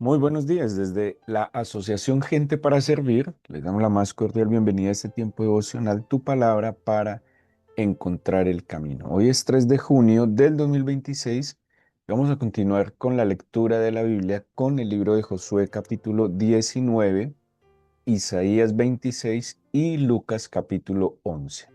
Muy buenos días. Desde la Asociación Gente para Servir, les damos la más cordial bienvenida a este tiempo devocional, Tu Palabra para encontrar el camino. Hoy es 3 de junio del 2026. Vamos a continuar con la lectura de la Biblia con el libro de Josué capítulo 19, Isaías 26 y Lucas capítulo 11.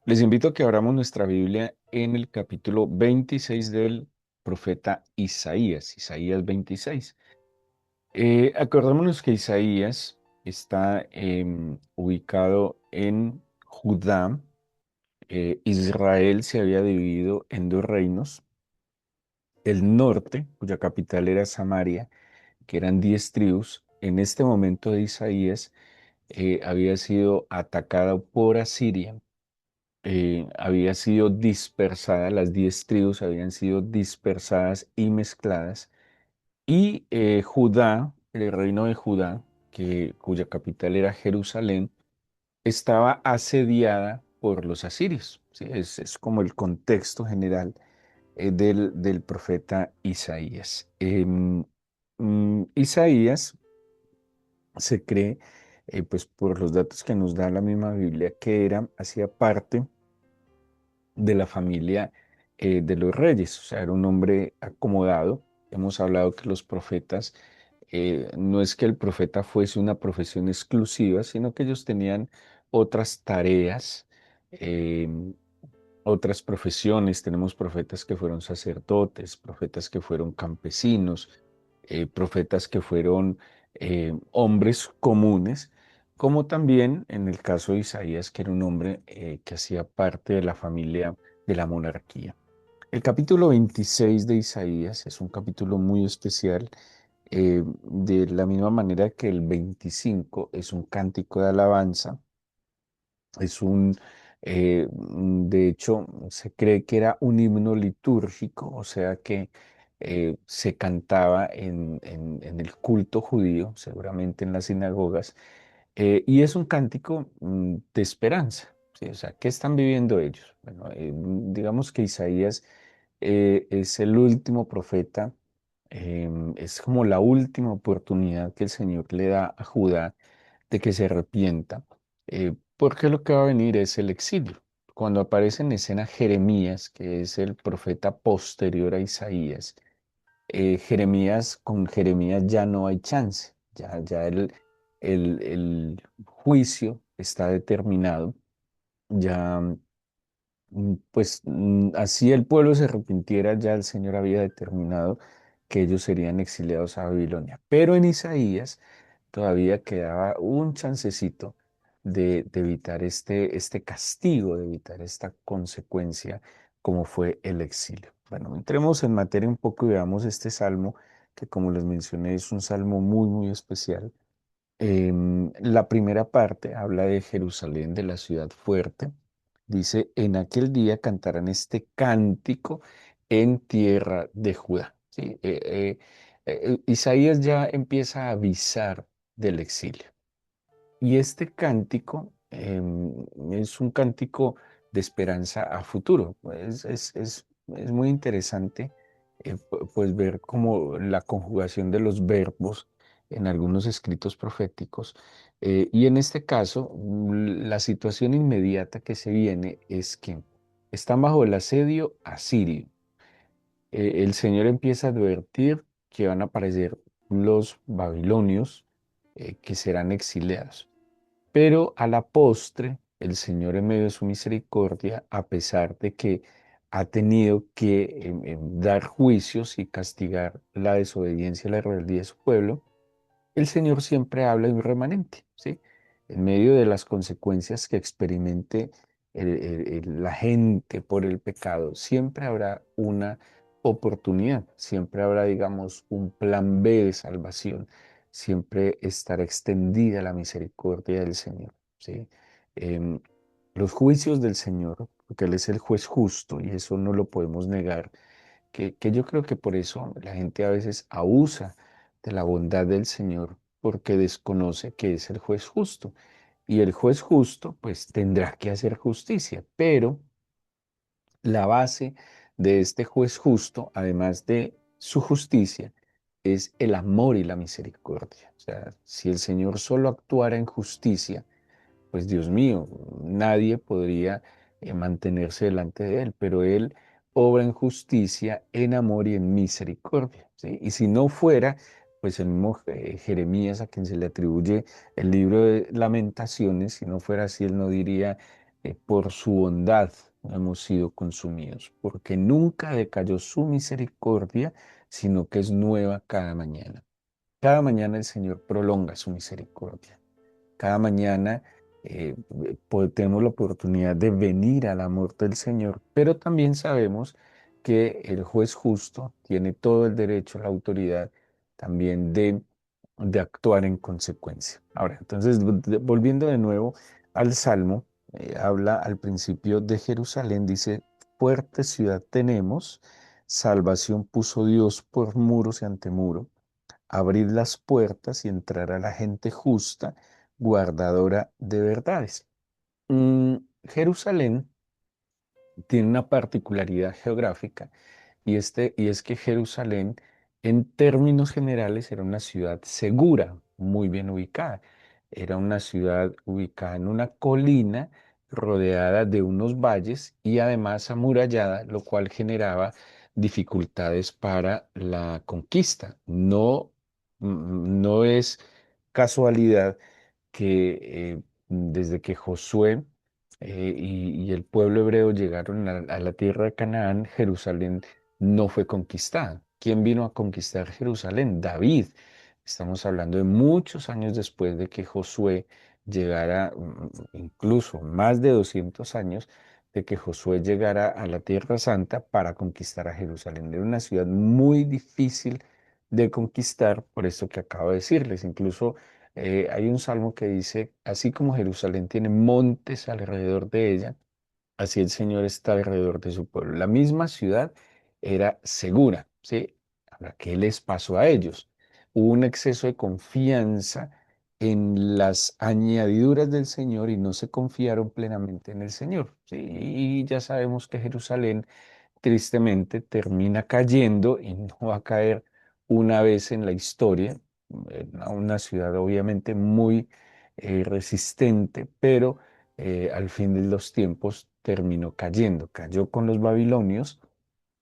Les invito a que abramos nuestra Biblia en el capítulo 26 del profeta Isaías, Isaías 26. Acordémonos que Isaías está ubicado en Judá. Israel se había dividido en dos reinos. El norte, cuya capital era Samaria, que eran 10 tribus, en este momento de Isaías había sido atacada por Asiria. Había sido dispersada, las 10 tribus habían sido dispersadas y mezcladas. Y Judá, el reino de Judá, cuya capital era Jerusalén, estaba asediada por los asirios. ¿Sí? Es como el contexto general del profeta Isaías. Isaías se cree, pues por los datos que nos da la misma Biblia, que hacía parte de la familia de los reyes, o sea, era un hombre acomodado. Hemos hablado que los profetas, no es que el profeta fuese una profesión exclusiva, sino que ellos tenían otras tareas, em, otras profesiones. Tenemos profetas que fueron sacerdotes, profetas que fueron campesinos, profetas que fueron hombres comunes, como también en el caso de Isaías, que era un hombre que hacía parte de la familia de la monarquía. El capítulo 26 de Isaías es un capítulo muy especial, de la misma manera que el 25 es un cántico de alabanza. De hecho, se cree que era un himno litúrgico, o sea que se cantaba en el culto judío, seguramente en las sinagogas, y es un cántico de esperanza. ¿Sí? O sea, ¿qué están viviendo ellos? Bueno, digamos que Isaías es el último profeta, es como la última oportunidad que el Señor le da a Judá de que se arrepienta, porque lo que va a venir es el exilio. Cuando aparece en escena Jeremías, que es el profeta posterior a Isaías, con Jeremías ya no hay chance, ya el juicio está determinado, ya así el pueblo se arrepintiera, ya el Señor había determinado que ellos serían exiliados a Babilonia. Pero en Isaías todavía quedaba un chancecito de evitar este castigo, de evitar esta consecuencia como fue el exilio. Bueno, entremos en materia un poco y veamos este salmo que, como les mencioné, es un salmo muy, muy especial. La primera parte habla de Jerusalén, de la ciudad fuerte. Dice, en aquel día cantarán este cántico en tierra de Judá. ¿Sí? Isaías ya empieza a avisar del exilio. Y este cántico es un cántico de esperanza a futuro. Es muy interesante, pues ver como la conjugación de los verbos en algunos escritos proféticos. Y en este caso, la situación inmediata que se viene es que están bajo el asedio asirio. El Señor empieza a advertir que van a aparecer los babilonios, que serán exiliados. Pero a la postre, el Señor, en medio de su misericordia, a pesar de que ha tenido que dar juicios y castigar la desobediencia y la rebeldía de su pueblo, el Señor siempre habla de un remanente, ¿sí? En medio de las consecuencias que experimente la gente por el pecado, siempre habrá una oportunidad, siempre habrá, digamos, un plan B de salvación, siempre estará extendida la misericordia del Señor, ¿sí? Em, los juicios del Señor, porque Él es el juez justo y eso no lo podemos negar, que yo creo que por eso la gente a veces abusa de la bondad del Señor porque desconoce que es el juez justo. Y el juez justo pues tendrá que hacer justicia, pero la base de este juez justo, además de su justicia, es el amor y la misericordia. O sea, si el Señor solo actuara en justicia, pues Dios mío, nadie podría mantenerse delante de Él, pero Él obra en justicia, en amor y en misericordia, ¿sí? Y si no fuera, pues el mismo Jeremías, a quien se le atribuye el libro de Lamentaciones, si no fuera así, él no diría, por su bondad hemos sido consumidos, porque nunca decayó su misericordia, sino que es nueva cada mañana. Cada mañana el Señor prolonga su misericordia. Cada mañana tenemos la oportunidad de venir al amor del Señor, pero también sabemos que el juez justo tiene todo el derecho, la autoridad también de actuar en consecuencia. Ahora, entonces, volviendo de nuevo al Salmo, habla al principio de Jerusalén, dice, fuerte ciudad tenemos, salvación puso Dios por muros y antemuro, abrid las puertas y entrará la gente justa, guardadora de verdades. Mm, Jerusalén tiene una particularidad geográfica y es que Jerusalén, en términos generales, era una ciudad segura, muy bien ubicada. Era una ciudad ubicada en una colina rodeada de unos valles y además amurallada, lo cual generaba dificultades para la conquista. No es casualidad que desde que Josué y el pueblo hebreo llegaron a la tierra de Canaán, Jerusalén no fue conquistada. ¿Quién vino a conquistar Jerusalén? David. Estamos hablando de muchos años después de que Josué llegara, incluso más de 200 años de que Josué llegara a la Tierra Santa para conquistar a Jerusalén. Era una ciudad muy difícil de conquistar, por esto que acabo de decirles. Incluso hay un salmo que dice, así como Jerusalén tiene montes alrededor de ella, así el Señor está alrededor de su pueblo. La misma ciudad era segura, ¿sí? Ahora, ¿qué les pasó a ellos? Hubo un exceso de confianza en las añadiduras del Señor y no se confiaron plenamente en el Señor, ¿sí? Y ya sabemos que Jerusalén tristemente termina cayendo y no va a caer una vez en la historia, una ciudad obviamente muy resistente, pero al fin de los tiempos terminó cayendo, cayó con los babilonios,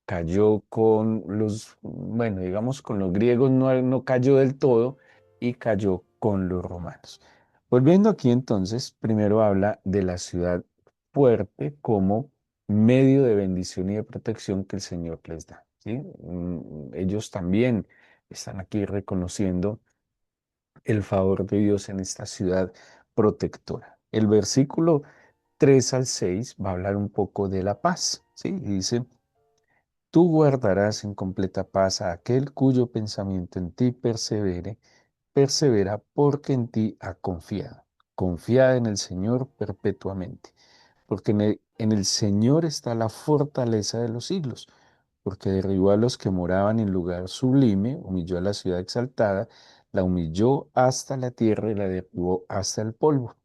cayó con los, bueno, digamos con los griegos no cayó del todo y cayó con los romanos. Volviendo aquí entonces, primero habla de la ciudad fuerte como medio de bendición y de protección que el Señor les da, ¿sí? Ellos también están aquí reconociendo el favor de Dios en esta ciudad protectora. El versículo 3 al 6 va a hablar un poco de la paz, ¿sí? Y dice, tú guardarás en completa paz a aquel cuyo pensamiento en ti persevere, persevera porque en ti ha confiado. Confía en el Señor perpetuamente, porque en el Señor está la fortaleza de los siglos, porque derribó a los que moraban en lugar sublime, humilló a la ciudad exaltada, la humilló hasta la tierra y la derribó hasta el polvo.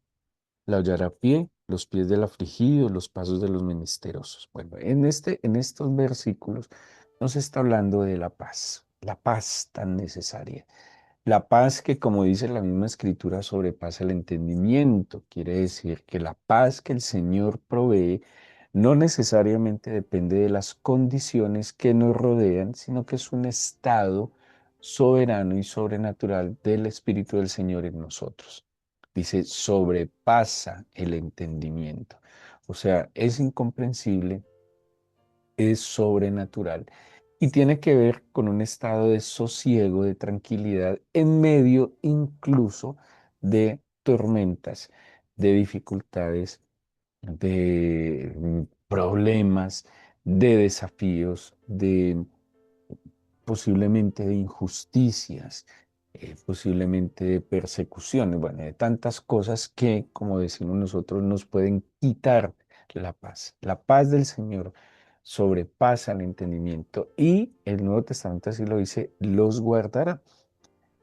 La hollará a pie, los pies del afligido, los pasos de los menesterosos. Bueno, en estos versículos nos está hablando de la paz tan necesaria. La paz que, como dice la misma escritura, sobrepasa el entendimiento. Quiere decir que la paz que el Señor provee no necesariamente depende de las condiciones que nos rodean, sino que es un estado soberano y sobrenatural del Espíritu del Señor en nosotros. Dice, sobrepasa el entendimiento. O sea, es incomprensible, es sobrenatural y tiene que ver con un estado de sosiego, de tranquilidad, en medio incluso de tormentas, de dificultades, de problemas, de desafíos, de posiblemente de injusticias, posiblemente de persecuciones, bueno, de tantas cosas que, como decimos nosotros, nos pueden quitar la paz. La paz del Señor sobrepasa el entendimiento y el Nuevo Testamento así lo dice, los guardará.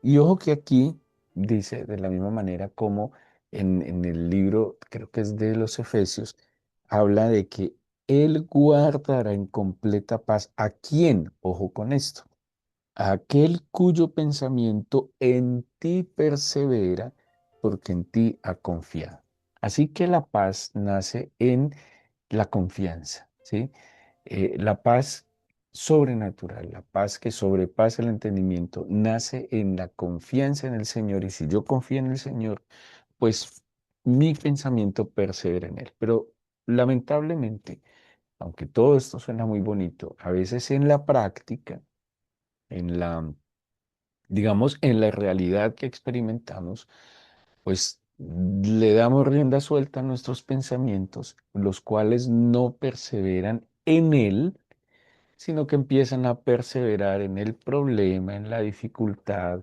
Y ojo que aquí dice de la misma manera como en el libro, creo que es de los Efesios, habla de que Él guardará en completa paz. ¿A quién? Ojo con esto. A aquel cuyo pensamiento en ti persevera, porque en ti ha confiado. Así que la paz nace en la confianza, ¿sí? La paz sobrenatural, la paz que sobrepasa el entendimiento, nace en la confianza en el Señor. Y si yo confío en el Señor, pues mi pensamiento persevera en Él. Pero lamentablemente, aunque todo esto suena muy bonito, a veces en la práctica, en la, digamos, en la realidad que experimentamos, pues le damos rienda suelta a nuestros pensamientos, los cuales no perseveran en Él, sino que empiezan a perseverar en el problema, en la dificultad,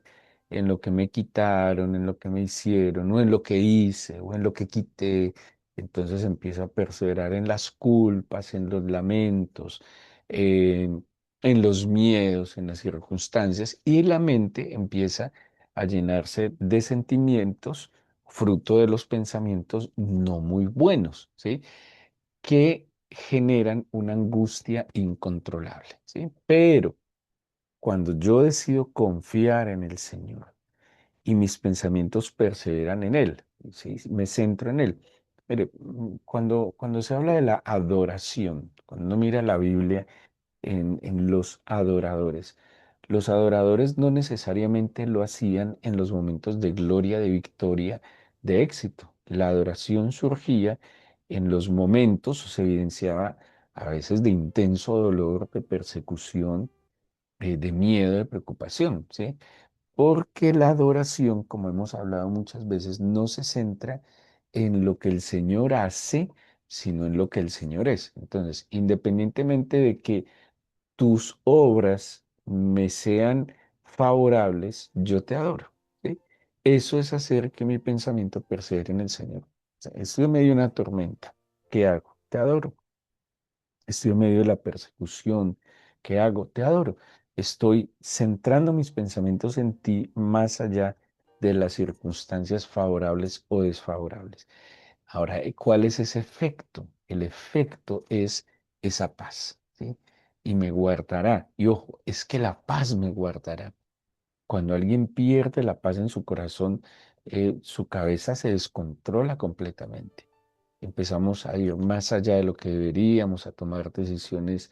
en lo que me quitaron, en lo que me hicieron, o en lo que hice, o en lo que quité. Entonces empiezo a perseverar en las culpas, en los lamentos, en los miedos, en las circunstancias, y la mente empieza a llenarse de sentimientos, fruto de los pensamientos no muy buenos, ¿sí? Que generan una angustia incontrolable, ¿sí? Pero cuando yo decido confiar en el Señor y mis pensamientos perseveran en Él, ¿sí? Me centro en Él. Mire, cuando se habla de la adoración, cuando uno mira la Biblia, en los adoradores no necesariamente lo hacían en los momentos de gloria, de victoria, de éxito. La adoración surgía en los momentos, o se evidenciaba a veces de intenso dolor, de persecución, de miedo, de preocupación, ¿sí? Porque la adoración, como hemos hablado muchas veces, no se centra en lo que el Señor hace, sino en lo que el Señor es. Entonces, independientemente de que tus obras me sean favorables, yo te adoro. ¿Sí? Eso es hacer que mi pensamiento persevere en el Señor. O sea, estoy en medio de una tormenta. ¿Qué hago? Te adoro. Estoy en medio de la persecución. ¿Qué hago? Te adoro. Estoy centrando mis pensamientos en ti más allá de las circunstancias favorables o desfavorables. Ahora, ¿cuál es ese efecto? El efecto es esa paz, ¿sí? Y me guardará. Y ojo, es que la paz me guardará. Cuando alguien pierde la paz en su corazón, su cabeza se descontrola completamente. Empezamos a ir más allá de lo que deberíamos, a tomar decisiones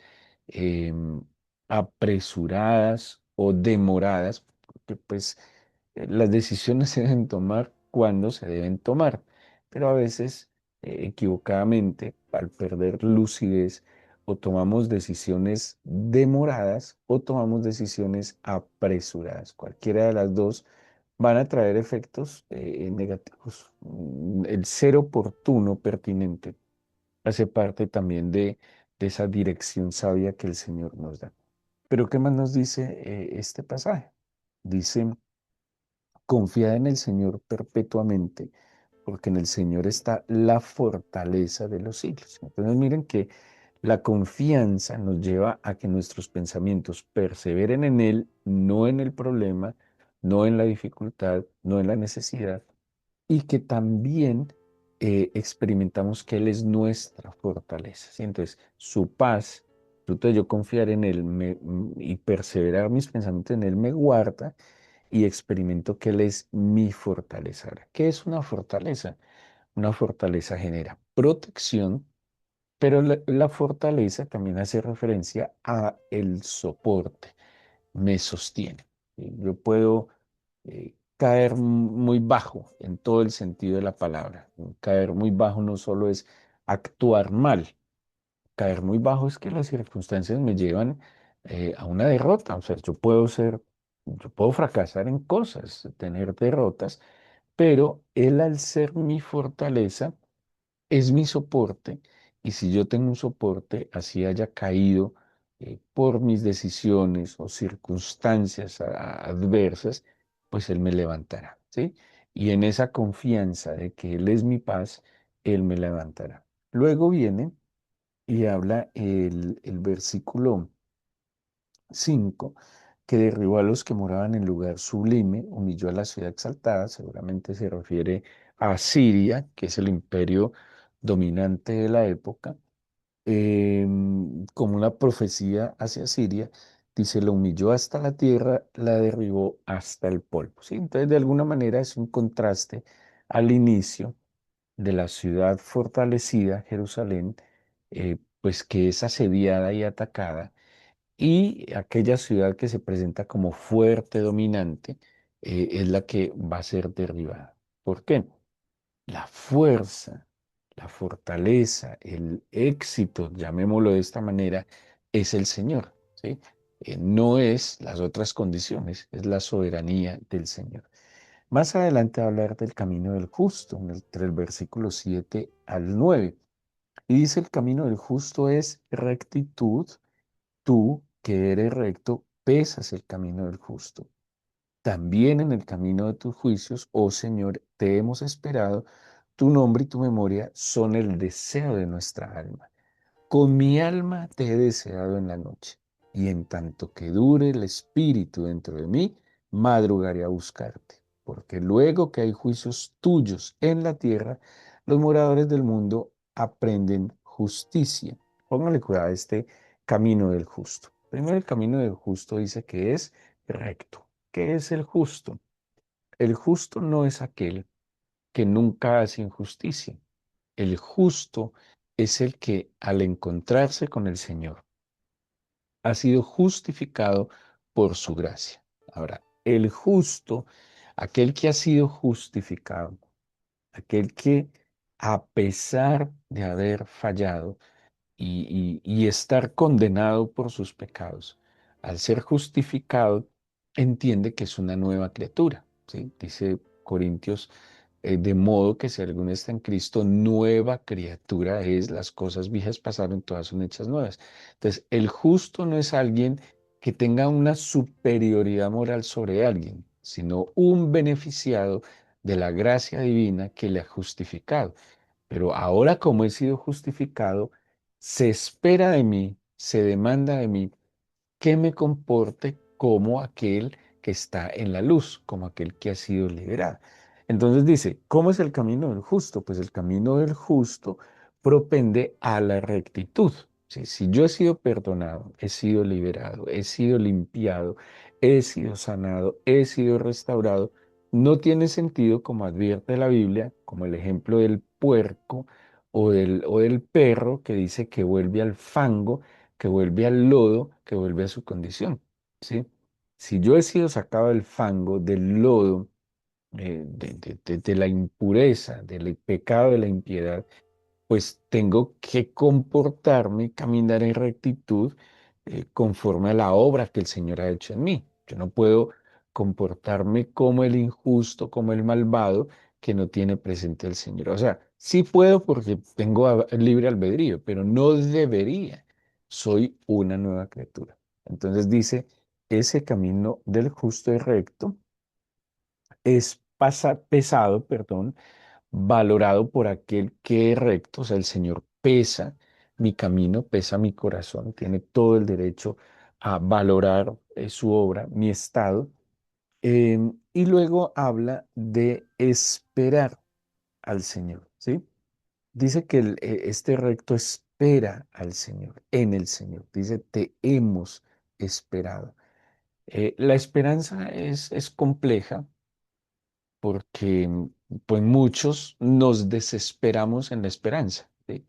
em, apresuradas o demoradas, porque pues las decisiones se deben tomar cuando se deben tomar, pero a veces equivocadamente, al perder lucidez, o tomamos decisiones demoradas o tomamos decisiones apresuradas. Cualquiera de las dos van a traer efectos negativos. El ser oportuno, pertinente, hace parte también de esa dirección sabia que el Señor nos da. Pero ¿qué más nos dice este pasaje? Dice, confiad en el Señor perpetuamente, porque en el Señor está la fortaleza de los siglos. Entonces miren que la confianza nos lleva a que nuestros pensamientos perseveren en Él, no en el problema, no en la dificultad, no en la necesidad, y que también experimentamos que Él es nuestra fortaleza, ¿sí? Entonces, su paz, fruto de yo confiar en Él y perseverar mis pensamientos en Él, me guarda y experimento que Él es mi fortaleza. Ahora, ¿qué es una fortaleza? Una fortaleza genera protección, pero la fortaleza también hace referencia a el soporte, me sostiene. ¿Sí? Yo puedo caer muy bajo en todo el sentido de la palabra. Caer muy bajo no solo es actuar mal, caer muy bajo es que las circunstancias me llevan a una derrota. O sea, yo puedo fracasar en cosas, tener derrotas, pero Él al ser mi fortaleza, es mi soporte y si yo tengo un soporte, así haya caído por mis decisiones o circunstancias adversas, pues Él me levantará, ¿sí? Y en esa confianza de que Él es mi paz, Él me levantará. Luego viene y habla el versículo 5 que derribó a los que moraban en lugar sublime, humilló a la ciudad exaltada, seguramente se refiere a Siria, que es el imperio dominante de la época, como una profecía hacia Siria, dice, lo humilló hasta la tierra, la derribó hasta el polvo. ¿Sí? Entonces, de alguna manera es un contraste al inicio de la ciudad fortalecida, Jerusalén, pues que es asediada y atacada, y aquella ciudad que se presenta como fuerte, dominante, es la que va a ser derribada. ¿Por qué? La fuerza, la fortaleza, el éxito, llamémoslo de esta manera, es el Señor, ¿sí? No es las otras condiciones, es la soberanía del Señor. Más adelante va a hablar del camino del justo, entre el versículo 7 al 9. Y dice, el camino del justo es rectitud. Tú, que eres recto, pesas el camino del justo. También en el camino de tus juicios, oh Señor, te hemos esperado. Tu nombre y tu memoria son el deseo de nuestra alma. Con mi alma te he deseado en la noche, y en tanto que dure el espíritu dentro de mí, madrugaré a buscarte, porque luego que hay juicios tuyos en la tierra, los moradores del mundo aprenden justicia. Póngale cuidado a este camino del justo. Primero, el camino del justo dice que es recto. ¿Qué es el justo? El justo no es aquel que nunca hace injusticia. El justo es el que al encontrarse con el Señor ha sido justificado por su gracia. Ahora, el justo, aquel que ha sido justificado, aquel que a pesar de haber fallado, y estar condenado por sus pecados, al ser justificado, entiende que es una nueva criatura, ¿sí? Dice Corintios, de modo que si alguno está en Cristo, nueva criatura es, las cosas viejas pasaron, todas son hechas nuevas. Entonces, el justo no es alguien que tenga una superioridad moral sobre alguien, sino un beneficiado de la gracia divina que le ha justificado. Pero ahora como he sido justificado, se espera de mí, se demanda de mí que me comporte como aquel que está en la luz, como aquel que ha sido liberado. Entonces dice, ¿cómo es el camino del justo? Pues el camino del justo propende a la rectitud. ¿Sí? Si yo he sido perdonado, he sido liberado, he sido limpiado, he sido sanado, he sido restaurado, no tiene sentido, como advierte la Biblia, como el ejemplo del puerco o del perro que dice que vuelve al fango, que vuelve al lodo, que vuelve a su condición, ¿sí? Si yo he sido sacado del fango, del lodo, de la impureza, del pecado, de la impiedad, pues tengo que comportarme y caminar en rectitud, conforme a la obra que el Señor ha hecho en mí. Yo no puedo comportarme como el injusto, como el malvado que no tiene presente al Señor. O sea, sí puedo porque tengo libre albedrío, pero no debería. Soy una nueva criatura. Entonces dice, ese camino del justo y recto es pesado, perdón, valorado por aquel que es recto, o sea, el Señor pesa mi camino, pesa mi corazón, tiene todo el derecho a valorar su obra, mi estado. Y luego habla de esperar al Señor, ¿sí? Dice que este recto espera al Señor, en el Señor. Dice, te hemos esperado. La esperanza es compleja porque pues muchos nos desesperamos en la esperanza, ¿sí?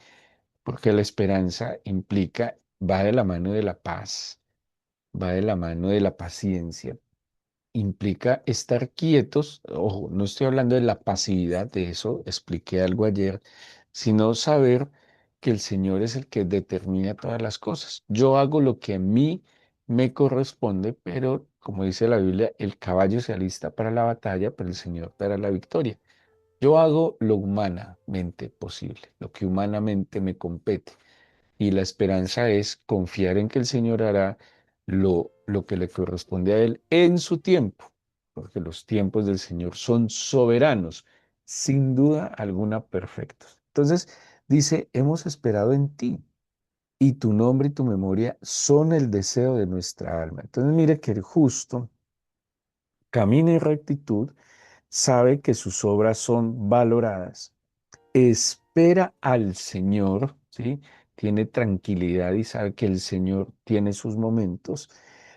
Porque la esperanza implica, va de la mano de la paz, va de la mano de la paciencia, implica estar quietos. Ojo, no estoy hablando de la pasividad, de eso expliqué algo ayer, sino saber que el Señor es el que determina todas las cosas. Yo hago lo que a mí me corresponde, pero como dice la Biblia, el caballo se alista para la batalla, pero el Señor dará la victoria. Yo hago lo humanamente posible, lo que humanamente me compete. Y la esperanza es confiar en que el Señor hará lo que le corresponde a Él en su tiempo, porque los tiempos del Señor son soberanos, sin duda alguna perfectos. Entonces dice, hemos esperado en ti. y tu nombre y tu memoria son el deseo de nuestra alma. Entonces mire que el justo camina en rectitud, sabe que sus obras son valoradas, espera al Señor, ¿sí? Tiene tranquilidad y sabe que el Señor tiene sus momentos,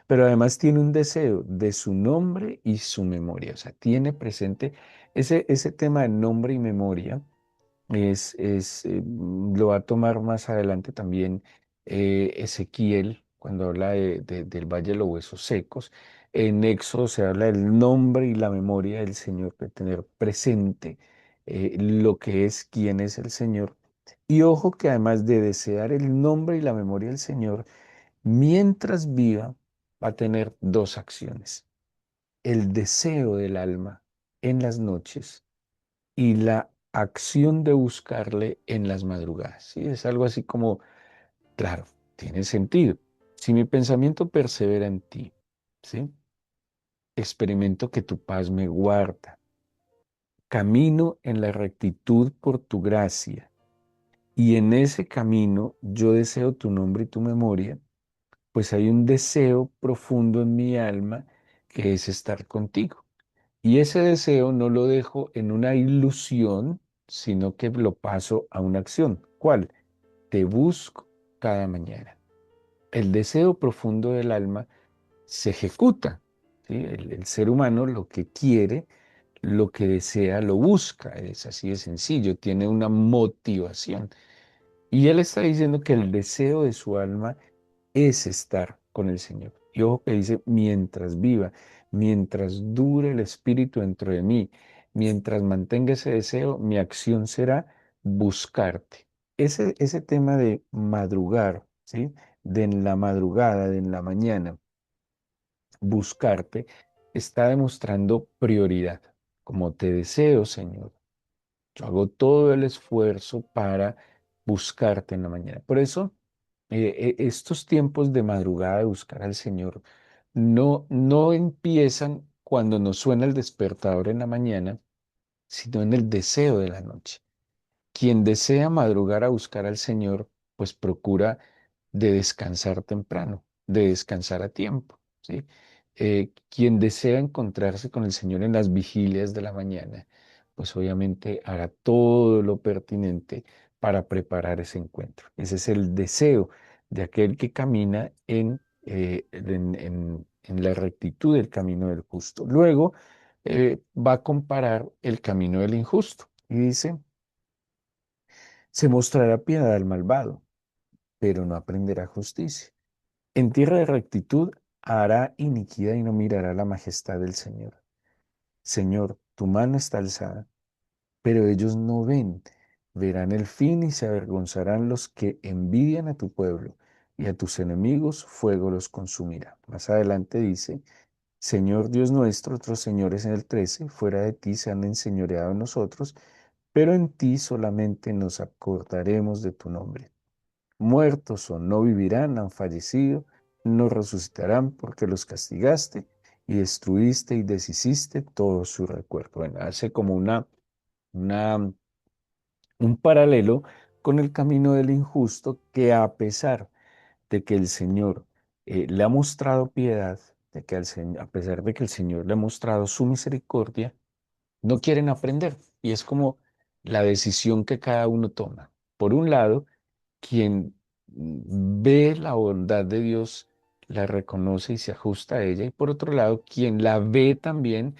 pero además tiene un deseo de su nombre y su memoria. O sea, tiene presente ese tema de nombre y memoria. Lo va a tomar más adelante también Ezequiel, cuando habla del Valle de los Huesos Secos. En Éxodo se habla del nombre y la memoria del Señor, de tener presente lo que es, quién es el Señor. Y ojo que además de desear el nombre y la memoria del Señor, mientras viva, va a tener dos acciones. El deseo del alma en las noches y la acción de buscarle en las madrugadas. ¿Sí? Es algo así como, claro, tiene sentido. Si mi pensamiento persevera en ti, ¿sí? Experimento que tu paz me guarda. Camino en la rectitud por tu gracia. Y en ese camino yo deseo tu nombre y tu memoria, pues hay un deseo profundo en mi alma que es estar contigo. Y ese deseo no lo dejo en una ilusión, sino que lo paso a una acción. ¿Cuál? Te busco cada mañana. El deseo profundo del alma se ejecuta. ¿Sí? El ser humano lo que quiere, lo que desea, lo busca. Es así de sencillo, tiene una motivación. Y él está diciendo que el deseo de su alma es estar con el Señor. Y ojo que dice, mientras viva, mientras dure el Espíritu dentro de mí, mientras mantenga ese deseo, mi acción será buscarte. Ese tema de madrugar, ¿sí? De en la madrugada, de en la mañana, buscarte, está demostrando prioridad. Como te deseo, Señor. Yo hago todo el esfuerzo para buscarte en la mañana. Por eso, estos tiempos de madrugada de buscar al Señor no empiezan cuando nos suena el despertador en la mañana, sino en el deseo de la noche. Quien desea madrugar a buscar al Señor, pues procura de descansar temprano, de descansar a tiempo, ¿sí? Quien desea encontrarse con el Señor en las vigilias de la mañana, pues obviamente hará todo lo pertinente para preparar ese encuentro. Ese es el deseo de aquel que camina en la rectitud del camino del justo. Luego va a comparar el camino del injusto y dice, se mostrará piedad al malvado, pero no aprenderá justicia. En tierra de rectitud hará iniquidad y no mirará la majestad del Señor. Señor, tu mano está alzada, pero ellos no ven. Verán el fin y se avergonzarán los que envidian a tu pueblo, y a tus enemigos fuego los consumirá. Más adelante dice, Señor Dios nuestro, otros señores en el 13, fuera de ti se han enseñoreado en nosotros, pero en ti solamente nos acordaremos de tu nombre. Muertos o no vivirán, han fallecido, no resucitarán porque los castigaste y destruiste y deshiciste todo su recuerdo. Bueno, hace como una, un paralelo con el camino del injusto que a pesar de que el Señor le ha mostrado piedad, de que a pesar de que el Señor le ha mostrado su misericordia, no quieren aprender. Y es como la decisión que cada uno toma. Por un lado, quien ve la bondad de Dios, la reconoce y se ajusta a ella. Y por otro lado, quien la ve también,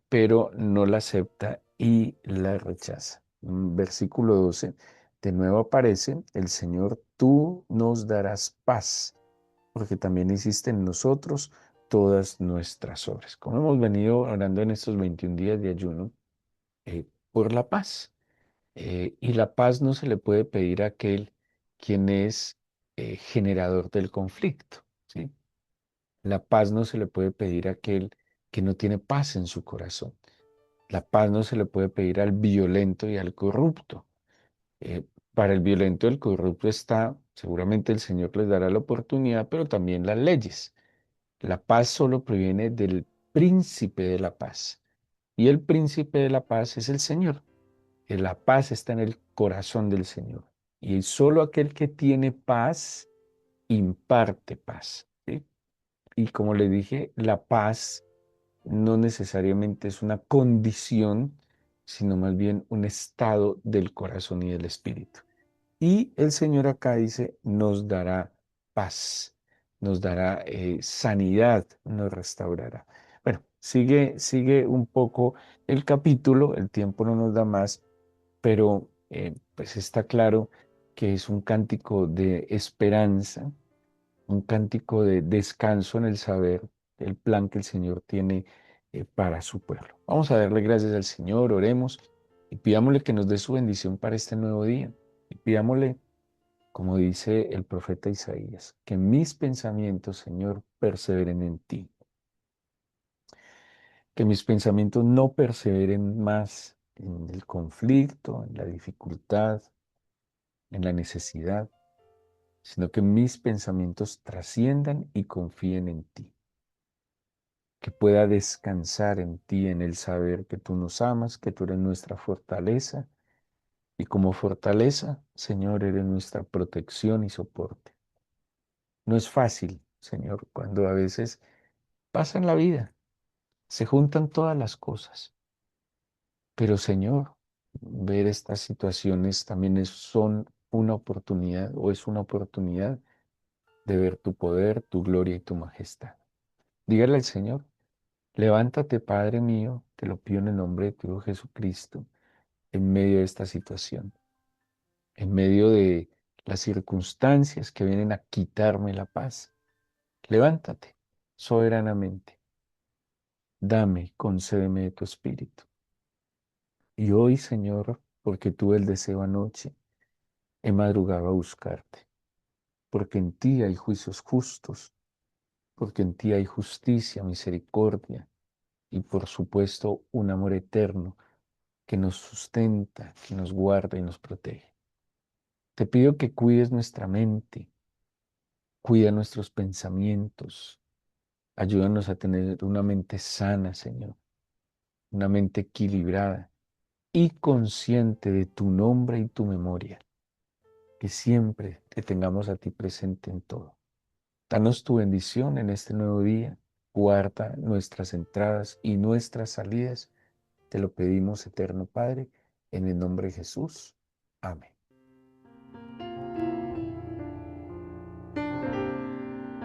pero no la acepta y la rechaza. Versículo 12, de nuevo aparece, el Señor, tú nos darás paz, porque también hiciste en nosotros todas nuestras obras. Como hemos venido orando en estos 21 días de ayuno, por la paz. Y la paz no se le puede pedir a aquel quien es generador del conflicto, ¿sí? La paz no se le puede pedir a aquel que no tiene paz en su corazón. La paz no se le puede pedir al violento y al corrupto. Eh, para el violento y el corrupto está, seguramente el Señor les dará la oportunidad, pero también las leyes. La paz solo proviene del príncipe de la paz. Y el príncipe de la paz es el Señor. La paz está en el corazón del Señor. Y solo aquel que tiene paz imparte paz, ¿sí? Y como le dije, la paz no necesariamente es una condición, sino más bien un estado del corazón y del espíritu. Y el Señor acá dice, nos dará paz, nos dará sanidad, nos restaurará. Bueno, sigue un poco el capítulo, el tiempo no nos da más, pero pues está claro que es un cántico de esperanza, un cántico de descanso en el saber el plan que el Señor tiene para su pueblo. Vamos a darle gracias al Señor, oremos y pidámosle que nos dé su bendición para este nuevo día. Y pidámosle, como dice el profeta Isaías, que mis pensamientos, Señor, perseveren en ti. Que mis pensamientos no perseveren más en el conflicto, en la dificultad, en la necesidad, sino que mis pensamientos trasciendan y confíen en ti. Que pueda descansar en ti, en el saber que tú nos amas, que tú eres nuestra fortaleza. Y como fortaleza, Señor, eres nuestra protección y soporte. No es fácil, Señor, cuando a veces pasa en la vida, se juntan todas las cosas. Pero, Señor, ver estas situaciones también son una oportunidad o es una oportunidad de ver tu poder, tu gloria y tu majestad. Dígale al Señor, levántate, Padre mío, te lo pido en el nombre de tu Hijo Jesucristo, en medio de esta situación, en medio de las circunstancias que vienen a quitarme la paz. Levántate soberanamente, dame, concédeme de tu espíritu. Y hoy, Señor, porque tuve el deseo anoche, he madrugado a buscarte, porque en ti hay juicios justos, porque en ti hay justicia, misericordia y por supuesto un amor eterno que nos sustenta, que nos guarda y nos protege. Te pido que cuides nuestra mente, cuida nuestros pensamientos, ayúdanos a tener una mente sana, Señor, una mente equilibrada y consciente de tu nombre y tu memoria, que siempre te tengamos a ti presente en todo. Danos tu bendición en este nuevo día, guarda nuestras entradas y nuestras salidas. Te lo pedimos, eterno Padre, en el nombre de Jesús. Amén.